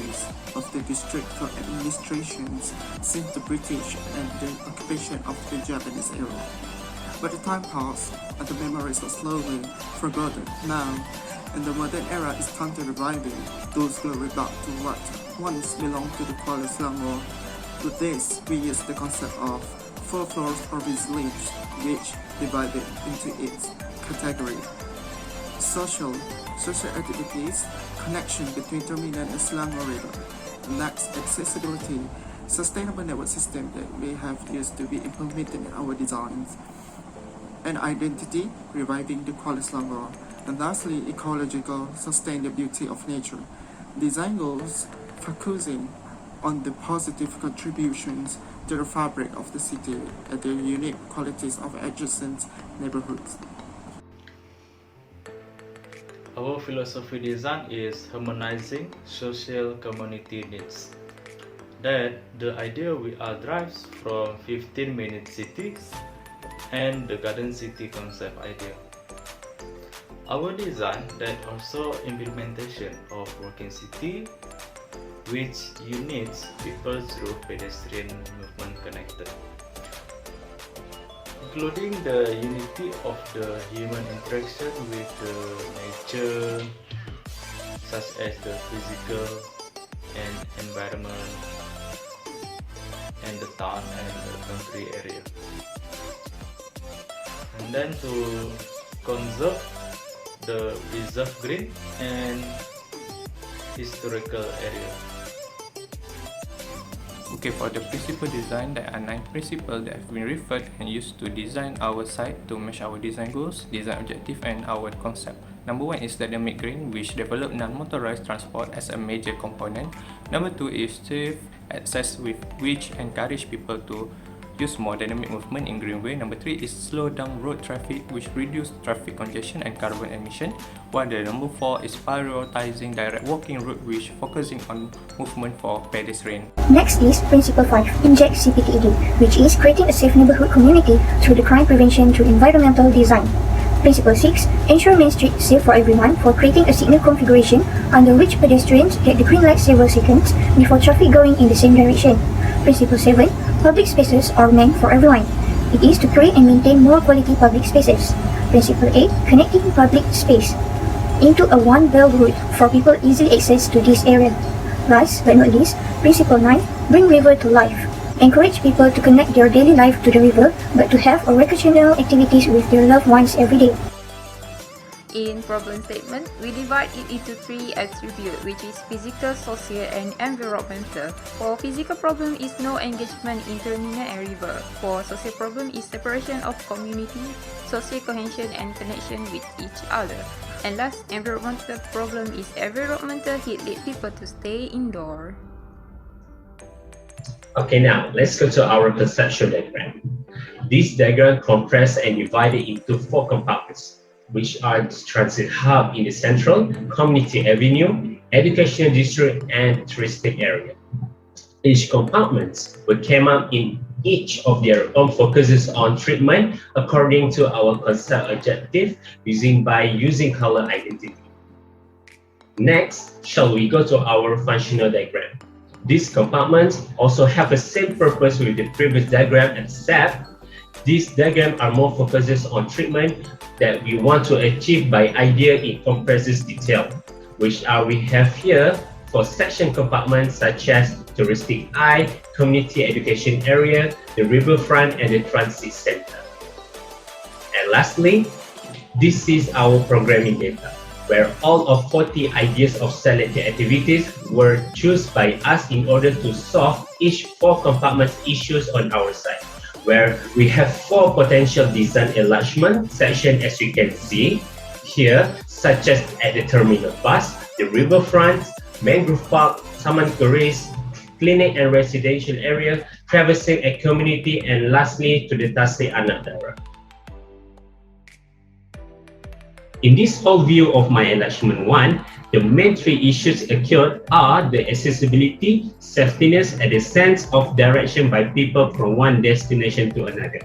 boundaries of the district for administrations since the British and the occupation of the Japanese era. But the time passed, and the memories are slowly forgotten. Now, in the modern era, it's time to reviving those glory back to what once belonged to the Kuala Selangor. With this, we use the concept of 4 floors or village, which divided into its category. Social activities, connection between Terminal and Selangor River. Next, accessibility, sustainable network system that we have used to be implemented in our designs. And identity, reviving the Kuala Selangor. And lastly, ecological, sustainability of nature. Design goals focusing on the positive contributions to the fabric of the city and the unique qualities of adjacent neighborhoods. Our philosophy design is harmonizing social community needs. That the idea we are derives from 15-minute cities and the garden city concept idea. Our design that also implementation of working city which unites people through pedestrian movement connected, including the unity of the human interaction with the nature, such as the physical and environment and the town and the country area. And then to conserve the preserved green and historical area. Okay, for the principal design, there are 9 principles that have been referred and used to design our site to match our design goals, design objective and our concept. Number 1 is dynamic green, which develop non-motorized transport as a major component. Number 2 is safe access, with which encourage people to use more dynamic movement in green way. Number 3 is slow down road traffic, which reduce traffic congestion and carbon emission. While the number 4 is prioritizing direct walking route, which focusing on movement for pedestrian. Next is Principle 5, Inject CPTED, which is creating a safe neighborhood community through the crime prevention through environmental design. Principle 6, ensure Main Street safe for everyone for creating a signal configuration under which pedestrians get the green light several seconds before traffic going in the same direction. Principle 7, public spaces are meant for everyone. It is to create and maintain more quality public spaces. Principle 8, connecting public space into a one-belt route for people easily access to this area. Last but not least, Principle 9, bring river to life. Encourage people to connect their daily life to the river, but to have a recreational activities with their loved ones every day. In problem statement, we divide it into 3 attributes, which is physical, social, and environmental. For physical problem is no engagement in terminal and river. For social problem is separation of community, social cohesion, and connection with each other. And last, environmental problem is environmental heat lead people to stay indoor. Okay, now let's go to our conceptual diagram. This diagram compressed and divided into 4 compartments, which are the transit hub in the central, community avenue, educational district, and touristic area. Each compartment will come up in each of their own focuses on treatment according to our concept objective using color identity. Next, shall we go to our functional diagram? These compartments also have the same purpose with the previous diagram, except these diagrams are more focuses on treatment that we want to achieve by idea it compresses detail, which we have here for section compartments such as touristic eye, community education area, the riverfront, and the transit center. And lastly, this is our programming data, where all of 40 ideas of selected activities were chosen by us in order to solve each 4 compartment issues on our site, where we have 4 potential design enlargement sections as you can see here, such as at the terminal bus, the riverfront, mangrove park, taman keris, clinic and residential area, traversing a community, and lastly to the Tasik Anak Dara. In this whole view of my enlargement 1, the main 3 issues occurred are the accessibility, safetyness, and the sense of direction by people from one destination to another.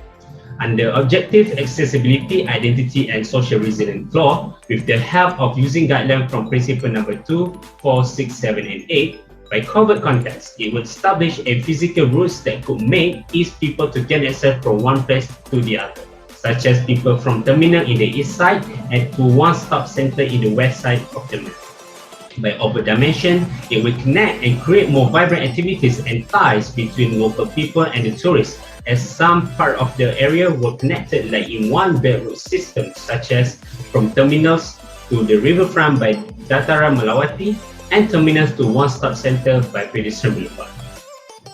Under objective accessibility, identity, and social resilient flow, with the help of using guidelines from principle number 2, 4, 6, 7, and 8, By covert contacts, it would establish a physical routes that could make east people to gain access from one place to the other, such as people from terminal in the east side and to one-stop center in the west side of terminal. By over-dimension, it will connect and create more vibrant activities and ties between local people and the tourists, as some part of the area were connected like in one belt route system, such as from terminals to the riverfront by Dataran Melawati and terminals to one-stop center by pedestrian boulevard.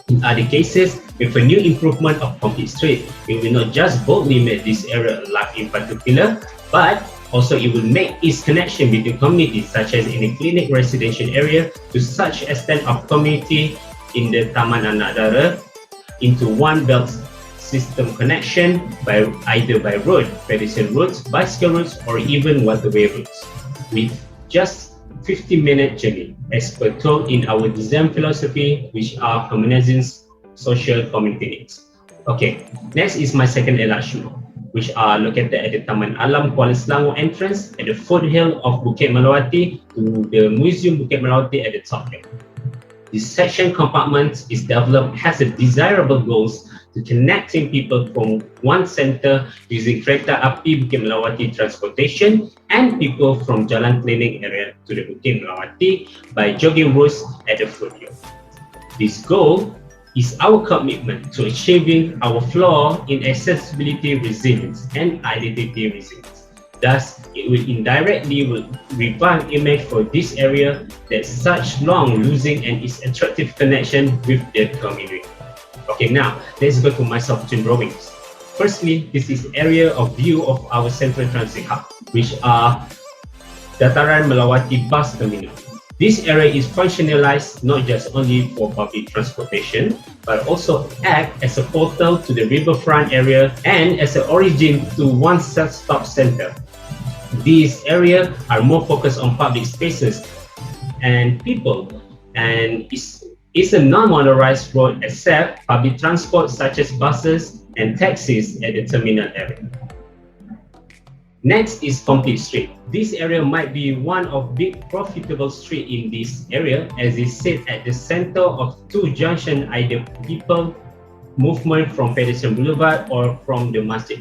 In other cases, with a new improvement of complete street, it will not just boldly make this area alive in particular, but also it will make its connection between communities, such as in the clinic residential area, to such extent of community in the Taman Anak Dara, into one belt system connection by either by road, pedestrian routes, bicycle routes, or even waterway routes, with just 50-minute journey, as per told in our design philosophy, which are harmonizing social community needs. Okay, next is my second enlargement, which are located at the Taman Alam Kuala Selangor entrance at the foothill of Bukit Melawati to the Museum Bukit Melawati at the top hill. This section compartment is developed has a desirable goals to connecting people from one center using kereta api Bukit Melawati transportation and people from Jalan Klinik area to the Bukit Melawati by jogging routes at the foothill. This goal is our commitment to achieving our flaw in accessibility resilience and identity resilience. Thus, it will indirectly revive image for this area that such long losing and its attractive connection with the community. Okay, now let's go to my soft-tune drawings. Firstly, this is area of view of our central transit hub, which are Dataran Melawati bus terminal. This area is functionalized not just only for public transportation, but also act as a portal to the riverfront area and as an origin to one self-stop center. These areas are more focused on public spaces and people, and it's a non-motorized road except public transport such as buses and taxis at the terminal area. Next is complete street. This area might be one of big profitable street in this area, as it sits at the center of two junction, either people movement from pedestrian boulevard or from the masjid.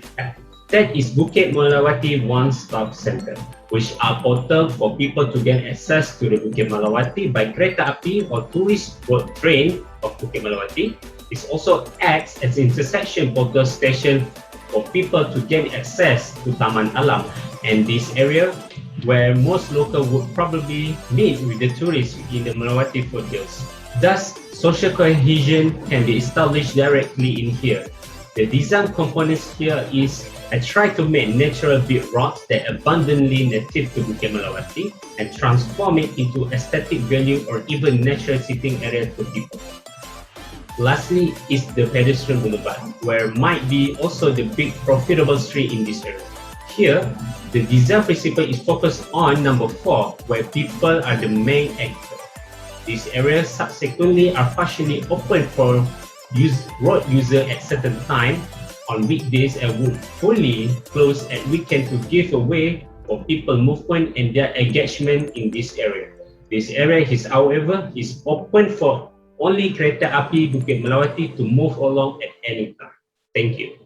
That is Bukit Melawati One-Stop Center, which are portal for people to gain access to the Bukit Melawati by kereta api or tourist road train of Bukit Melawati. It also acts as intersection portal station for people to gain access to Taman Alam and this area where most local would probably meet with the tourists in the Melawati foothills. Thus, social cohesion can be established directly in here. The design components here is I try to make natural built rocks that abundantly native to Bukit Melawati and transform it into aesthetic value or even natural sitting area for people. Lastly is the pedestrian boulevard, where might be also the big profitable street in this area. Here, the design principle is focused on number 4, where people are the main actor. These areas subsequently are partially open for road user at certain time on weekdays and would fully close at weekend to give away for people movement and their engagement in this area. This area is, however, is open for only kereta api Bukit Melawati to move along at any time. Thank you.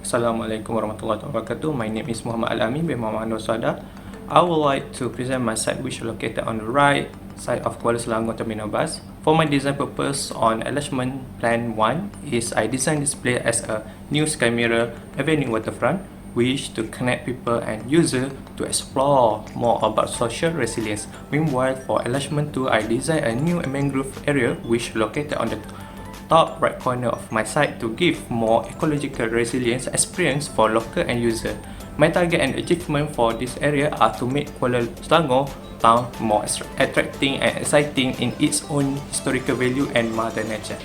Assalamualaikum warahmatullahi wabarakatuh. My name is Muhammad Al-Amin bin Muhammad Anwar Sada. I would like to present my site which is located on the right side of Kuala Selangor Terminal Bus. For my design purpose on enlargement plan 1 is I designed this place as a new sky mirror avenue waterfront which to connect people and user to explore more about social resilience. Meanwhile, for enlargement 2, I designed a new mangrove area which located on the top right corner of my site to give more ecological resilience experience for local and user. My target and achievement for this area are to make Kuala Selangor town more attracting and exciting in its own historical value and mother nature.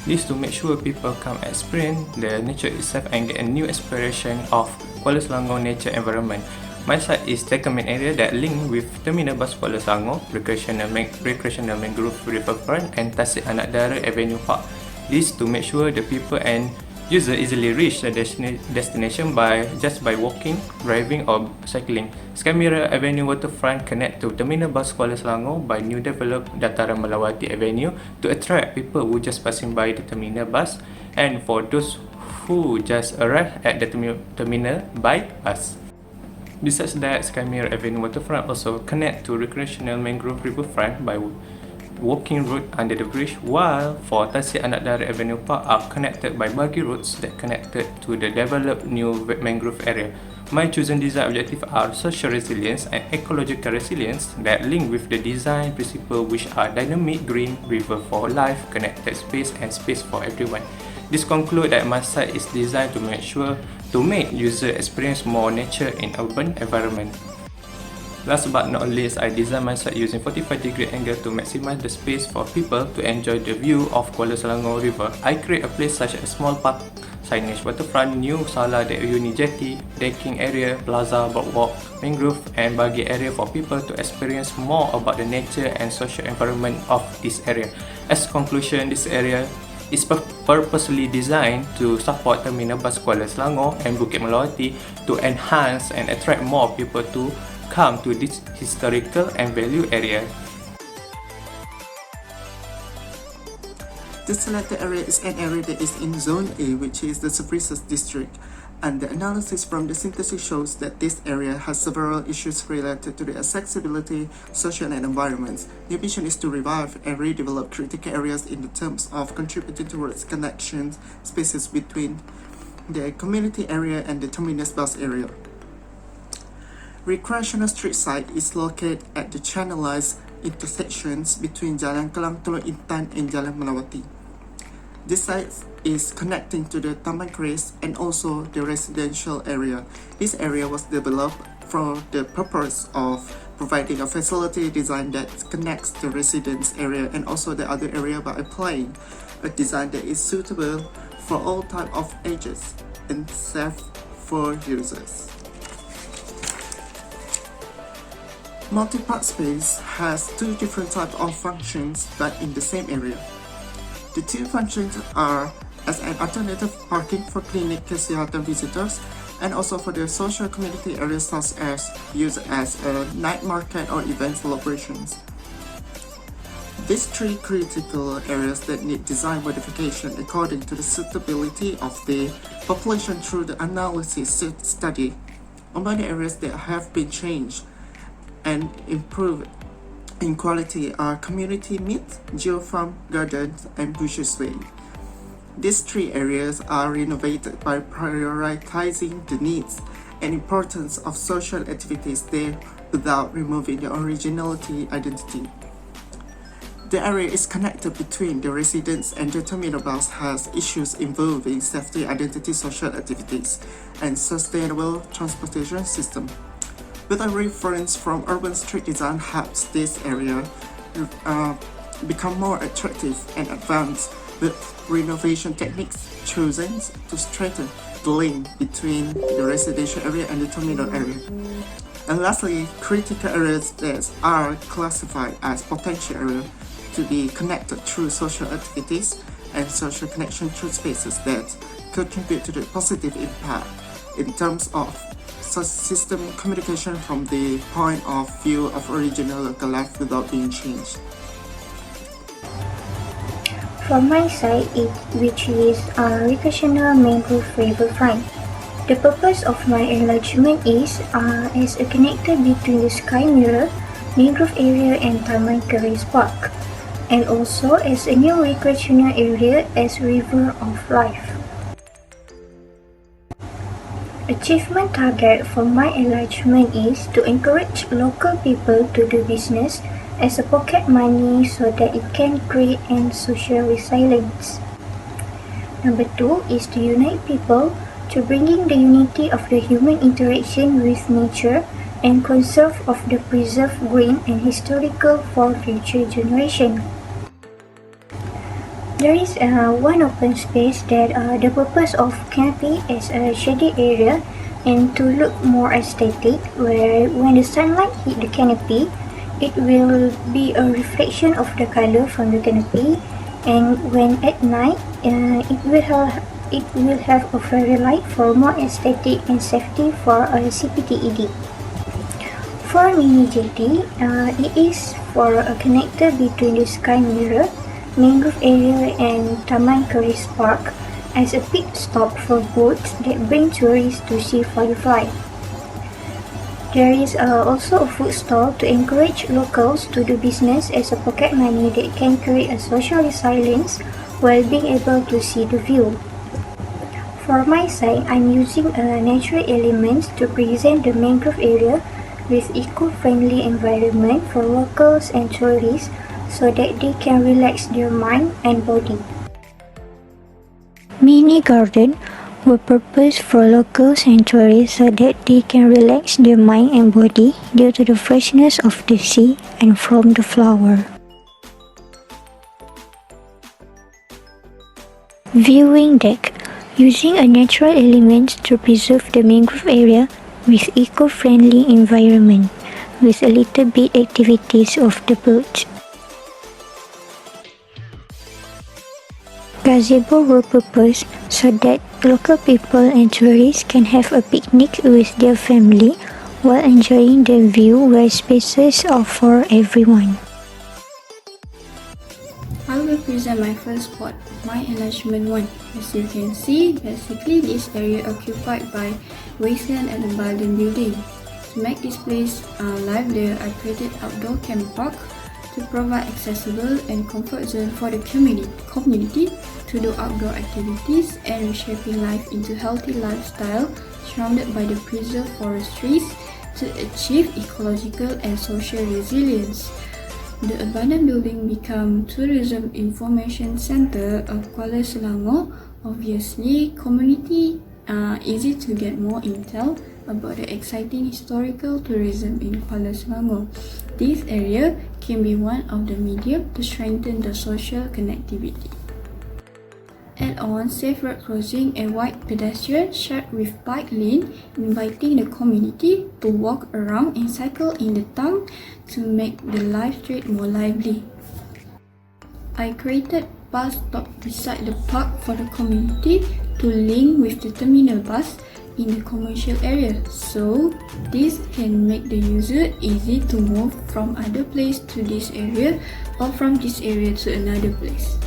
This to make sure people come experience the nature itself and get a new inspiration of Kuala Selangor nature environment. My site is Tekamin area that link with Terminal Bus Kuala Selangor, recreational mangrove riverfront and Tasik Anak Dara Avenue Park. This to make sure the people and Users easily reach the destination by walking, driving or cycling. Sky Mirror Avenue Waterfront connect to Terminal Bus Kuala Selangor by new developed Dataran Melawati Avenue to attract people who just passing by the terminal bus and for those who just arrived at the terminal by bus. Besides that, Sky Mirror Avenue Waterfront also connect to recreational mangrove riverfront by walking route under the bridge, while for Tasik Anak Dara Avenue Park are connected by buggy roads that connected to the developed new mangrove area. My chosen design objectives are social resilience and ecological resilience that link with the design principle, which are dynamic, green, river for life, connected space and space for everyone. This concludes that my site is designed to make user experience more nature in urban environment. Last but not least, I designed my site using 45-degree angle to maximize the space for people to enjoy the view of Kuala Selangor River. I create a place such as small park, signage, waterfront, new Sala Uni Jetty, decking area, plaza, boardwalk, mangrove and buggy area for people to experience more about the nature and social environment of this area. As conclusion, this area is purposely designed to support Terminal Bus Kuala Selangor and Bukit Melawati to enhance and attract more people to come to this historical and value area. The selected area is an area that is in Zone A, which is the Services District, and the analysis from the synthesis shows that this area has several issues related to the accessibility, social and environment. The mission is to revive and redevelop critical areas in the terms of contributing towards connections, spaces between the community area and the terminus bus area. Recreational street site is located at the channelized intersections between Jalan Kelang Teluk Intan and Jalan Melawati. This site is connecting to the Taman Keris and also the residential area. This area was developed for the purpose of providing a facility design that connects the residence area and also the other area by applying a design that is suitable for all type of ages and safe for users. Multi-park space has two different types of functions but in the same area. The two functions are as an alternative parking for clinic kesihatan visitors and also for the social community areas such as used as a night market or event celebrations. These three critical areas that need design modification according to the suitability of the population through the analysis study. Among the areas that have been changed and improved in quality are Community Meet, Geofarm Gardens and Bushes Way. These three areas are renovated by prioritizing the needs and importance of social activities there without removing the originality identity. The area is connected between the residents and the terminal bus has issues involving safety, identity, social activities, and sustainable transportation system. With a reference from urban street design helps this area become more attractive and advanced with renovation techniques chosen to strengthen the link between the residential area and the terminal area. And lastly, critical areas that are classified as potential areas to be connected through social activities and social connection through spaces that contribute to the positive impact in terms of system communication from the point of view of original local life without being changed. From my side, which is a recreational mangrove riverfront. The purpose of my enlargement is as a connector between the Sky Mirror, mangrove area and Taman Keris Park, and also as a new recreational area as River of Life. Achievement target for my enlargement is to encourage local people to do business as a pocket money so that it can create and social resilience. Number 2 is to unite people to bringing the unity of the human interaction with nature and conserve of the preserved green and historical for future generation. There is one open space that the purpose of canopy as a shady area and to look more aesthetic, where when the sunlight hit the canopy, it will be a reflection of the color from the canopy, and when at night, it will it will have a fairy light for more aesthetic and safety for a CPTED. For mini jetty, it is for a connector between the Sky Mirror, Mangrove Area and Taman Keris Park as a pit stop for boats that bring tourists to see firefly. There is also a food stall to encourage locals to do business as a pocket money that can create a social resilience while being able to see the view. For my side, I'm using natural elements to present the mangrove area with eco-friendly environment for locals and tourists so that they can relax their mind and body. Mini garden were purposed for locals and tourists so that they can relax their mind and body due to the freshness of the sea and from the flower. Viewing deck, using a natural elements to preserve the mangrove area with eco-friendly environment with a little bit activities of the boat. Gazebo were proposed so that local people and tourists can have a picnic with their family while enjoying the view where spaces are for everyone. I will present my first spot, my enlargement 1. As you can see, basically this area occupied by wasteland and abandoned building. To make this place livelier, I created outdoor camp park to provide accessible and comfort zone for the community to do outdoor activities and reshaping life into healthy lifestyle surrounded by the preserved forest trees to achieve ecological and social resilience. The abandoned building became Tourism Information Center of Kuala Selangor. Obviously, community easy to get more intel about the exciting historical tourism in Kuala Selangor. This area can be one of the medium to strengthen the social connectivity. Add on safe road crossing and wide pedestrian shared with bike lane, inviting the community to walk around and cycle in the town to make the live street more lively. I created bus stop beside the park for the community to link with the terminal bus in the commercial area, so this can make the user easy to move from other place to this area or from this area to another place.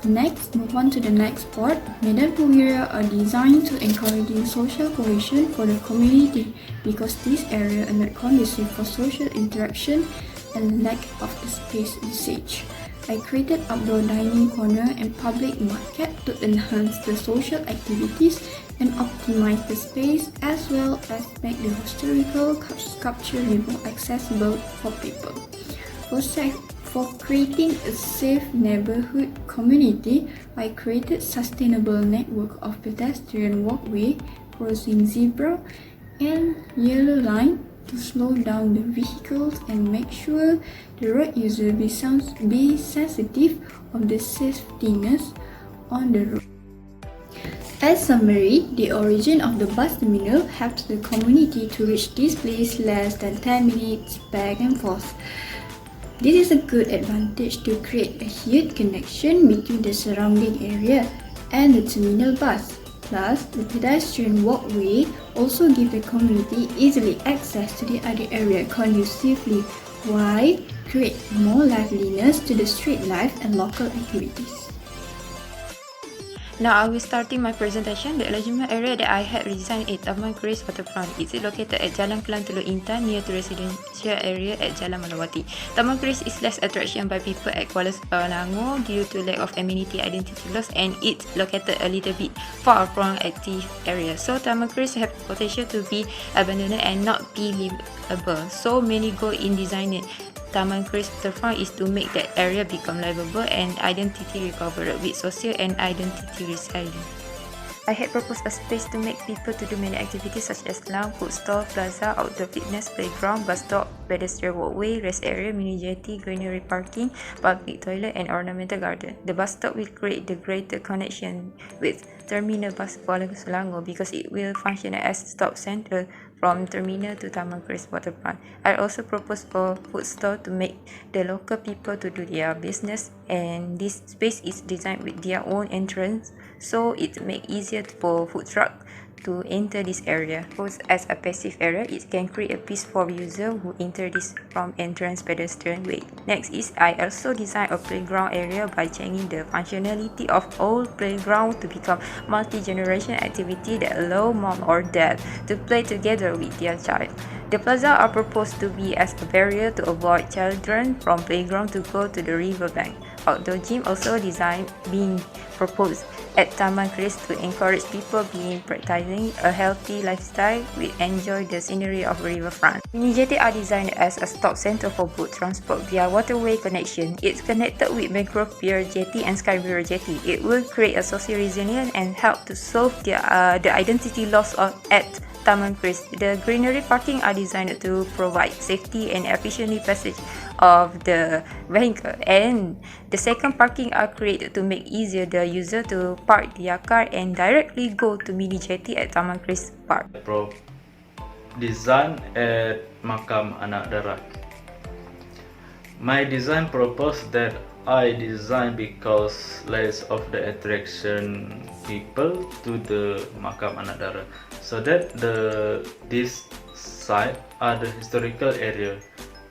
Next, move on to the next spot. Medan Pugira are designed to encouraging social cohesion for the community because this area are not conducive for social interaction and lack of the space usage. I created outdoor dining corner and public market to enhance the social activities and optimize the space as well as make the historical sculpture more accessible for people. For creating a safe neighborhood community, I created sustainable network of pedestrian walkway, crossing zebra and yellow line to slow down the vehicles and make sure the road user be sensitive of the safetiness on the road. As summary, the origin of the bus terminal helps the community to reach this place less than 10 minutes back and forth. This is a good advantage to create a huge connection between the surrounding area and the terminal bus. Plus, the pedestrian walkway also gives the community easily access to the other area conducively, while create more liveliness to the street life and local activities. Now I will starting my presentation. The enlargement area that I had designed at Taman Keris Waterfront is located at Jalan Kelang Teluk Intan near to residential area at Jalan Malawati. Taman Keris is less attraction by people at Kuala Selangor due to lack of amenity identity loss and it's located a little bit far from active area. So Taman Keris have potential to be abandoned and not be livable. So many goal in designing Taman Keris Waterfront is to make that area become livable and identity recovered with social and identity resilient. I had proposed a space to make people to do many activities such as lounge, food stall, plaza, outdoor fitness, playground, bus stop, pedestrian walkway, rest area, mini jetty, greenery parking, public toilet and ornamental garden. The bus stop will create the greater connection with terminal bus Kuala Selangor because it will function as a stop center from terminal to Taman Keris waterfront. I also propose for food store to make the local people to do their business, and this space is designed with their own entrance, so it make easier for food truck to enter this area. Both as a passive area, it can create a peaceful user who enter this from entrance pedestrian way. Next is I also design a playground area by changing the functionality of all playground to become multi-generation activity that allow mom or dad to play together with their child. The plaza are proposed to be as a barrier to avoid children from playground to go to the riverbank. Outdoor gym also design being proposed at Taman Keris to encourage people being practicing a healthy lifestyle with enjoy the scenery of riverfront. Mini jetty are designed as a stop center for boat transport via waterway connection. It's connected with Mangrove Pier Jetty and Sky River Jetty. It will create a social resilience and help to solve the identity loss at Taman Keris. The greenery parking are designed to provide safety and efficient passage of the vehicle, and the second parking are created to make easier the user to park their car and directly go to mini jetty at Taman Keris Park. Design at Makam Anak Dara. My design purpose that I design because less of the attraction people to the Makam Anak Dara, so that this site are the historical area,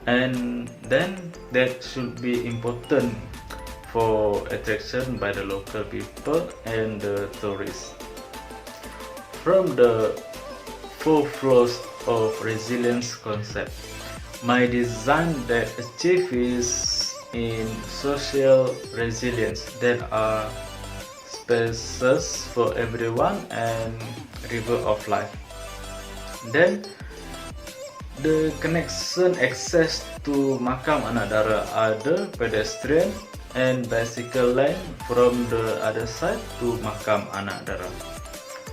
and then that should be important for attraction by the local people and the tourists. From the 4 floors of resilience concept, my design that achieve is in social resilience that are spaces for everyone and river of life. Then the connection access to Makam Anak Dara are the pedestrian and bicycle lane from the other side to Makam Anak Dara.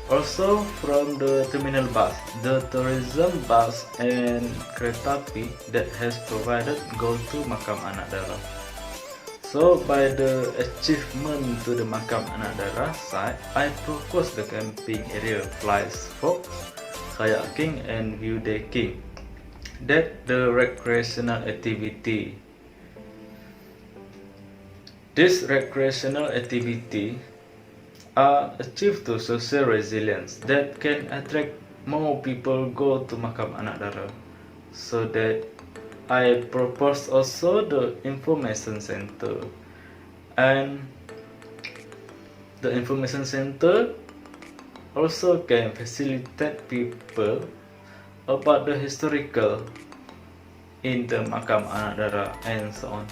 Also from the terminal bus, the tourism bus and kereta api that has provided go to Makam Anak Dara. So by the achievement to the Makam Anak Dara site, I propose the camping area, fly fox, kayaking and view decking. That the recreational activity. This recreational activity are achieved to social resilience that can attract more people go to Makam Anak Dara. So that I propose also the information center, and the information center also can facilitate people about the historical in the Makam Anak Dara and so on.